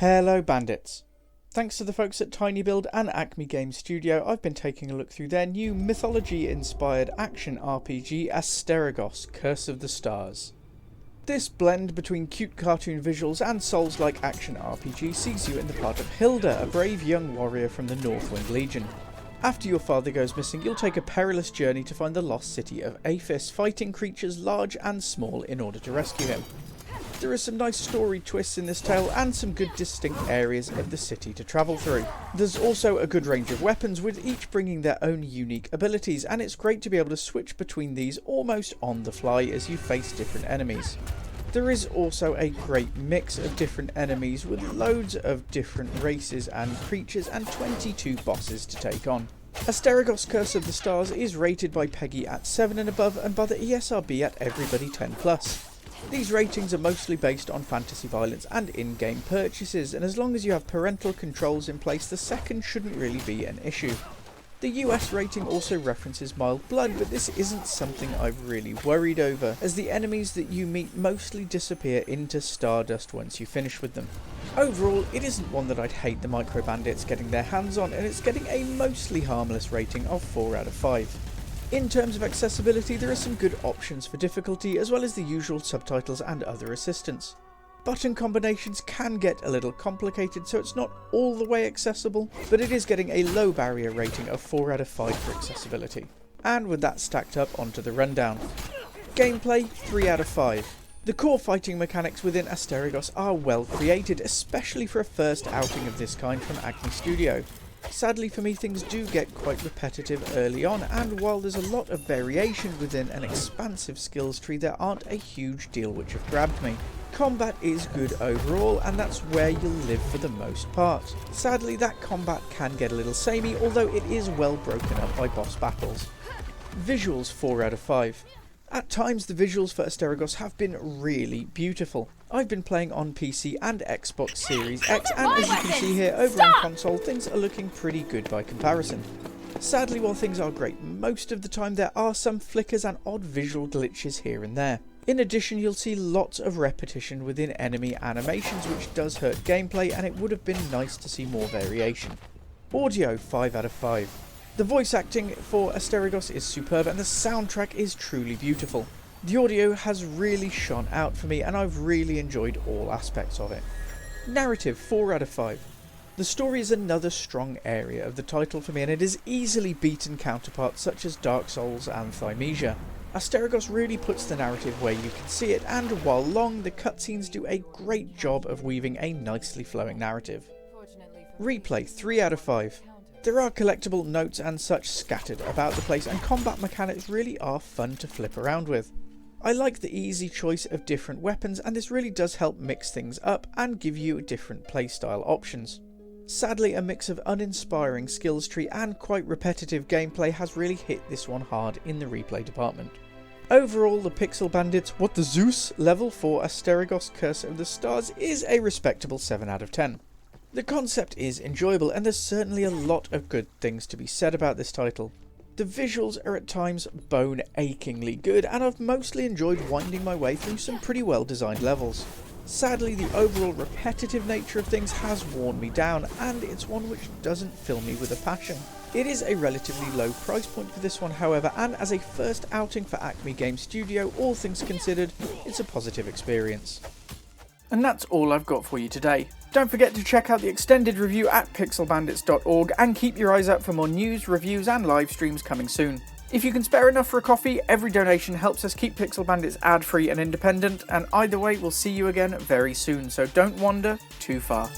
Hello Bandits! Thanks to the folks at TinyBuild and Acme Game Studio, I've been taking a look through their new mythology-inspired action RPG Asterigos, Curse of the Stars. This blend between cute cartoon visuals and Souls-like action RPG sees you in the part of Hilda, a brave young warrior from the Northwind Legion. After your father goes missing, you'll take a perilous journey to find the lost city of Aphis, fighting creatures large and small in order to rescue him. There are some nice story twists in this tale and some good distinct areas of the city to travel through. There's also a good range of weapons, with each bringing their own unique abilities, and it's great to be able to switch between these almost on the fly as you face different enemies. There is also a great mix of different enemies with loads of different races and creatures and 22 bosses to take on. Asterigos Curse of the Stars is rated by Peggy at 7 and above and by the ESRB at Everybody 10+. These ratings are mostly based on fantasy violence and in-game purchases, and as long as you have parental controls in place, the second shouldn't really be an issue. The US rating also references mild blood, but this isn't something I've really worried over, as the enemies that you meet mostly disappear into stardust once you finish with them. Overall, it isn't one that I'd hate the Micro Bandits getting their hands on, and it's getting a mostly harmless rating of 4 out of 5. In terms of accessibility, there are some good options for difficulty, as well as the usual subtitles and other assistance. Button combinations can get a little complicated, so it's not all the way accessible, but it is getting a low barrier rating of 4 out of 5 for accessibility. And with that stacked up onto the rundown. Gameplay, 3 out of 5. The core fighting mechanics within Asterigos are well created, especially for a first outing of this kind from Acme Studio. Sadly for me, things do get quite repetitive early on, and while there's a lot of variation within an expansive skills tree, there aren't a huge deal which have grabbed me. Combat is good overall, and that's where you'll live for the most part. Sadly, that combat can get a little samey, although it is well broken up by boss battles. Visuals, 4 out of 5. At times, the visuals for Asterigos have been really beautiful. I've been playing on PC and Xbox Series X, and as you can see here, over on console, things are looking pretty good by comparison. Sadly, while things are great most of the time, there are some flickers and odd visual glitches here and there. In addition, you'll see lots of repetition within enemy animations, which does hurt gameplay, and it would have been nice to see more variation. Audio, 5 out of 5. The voice acting for Asterigos is superb, and the soundtrack is truly beautiful. The audio has really shone out for me, and I've really enjoyed all aspects of it. Narrative, 4 out of 5. The story is another strong area of the title for me, and it has easily beaten counterparts such as Dark Souls and Thymesia. Asterigos really puts the narrative where you can see it, and while long, the cutscenes do a great job of weaving a nicely flowing narrative. Replay, 3 out of 5. There are collectible notes and such scattered about the place, and combat mechanics really are fun to flip around with. I like the easy choice of different weapons, and this really does help mix things up and give you different playstyle options. Sadly, a mix of uninspiring skills tree and quite repetitive gameplay has really hit this one hard in the replay department. Overall, the Pixel Bandits What the Zeus level for Asterigos Curse of the Stars is a respectable 7 out of 10. The concept is enjoyable, and there's certainly a lot of good things to be said about this title. The visuals are at times bone-achingly good, and I've mostly enjoyed winding my way through some pretty well designed levels. Sadly, the overall repetitive nature of things has worn me down, and it's one which doesn't fill me with a passion. It is a relatively low price point for this one, however, and as a first outing for Acme Game Studio, all things considered, it's a positive experience. And that's all I've got for you today. Don't forget to check out the extended review at pixelbandits.org, and keep your eyes out for more news, reviews and live streams coming soon. If you can spare enough for a coffee, every donation helps us keep Pixel Bandits ad-free and independent, and either way we'll see you again very soon, so don't wander too far.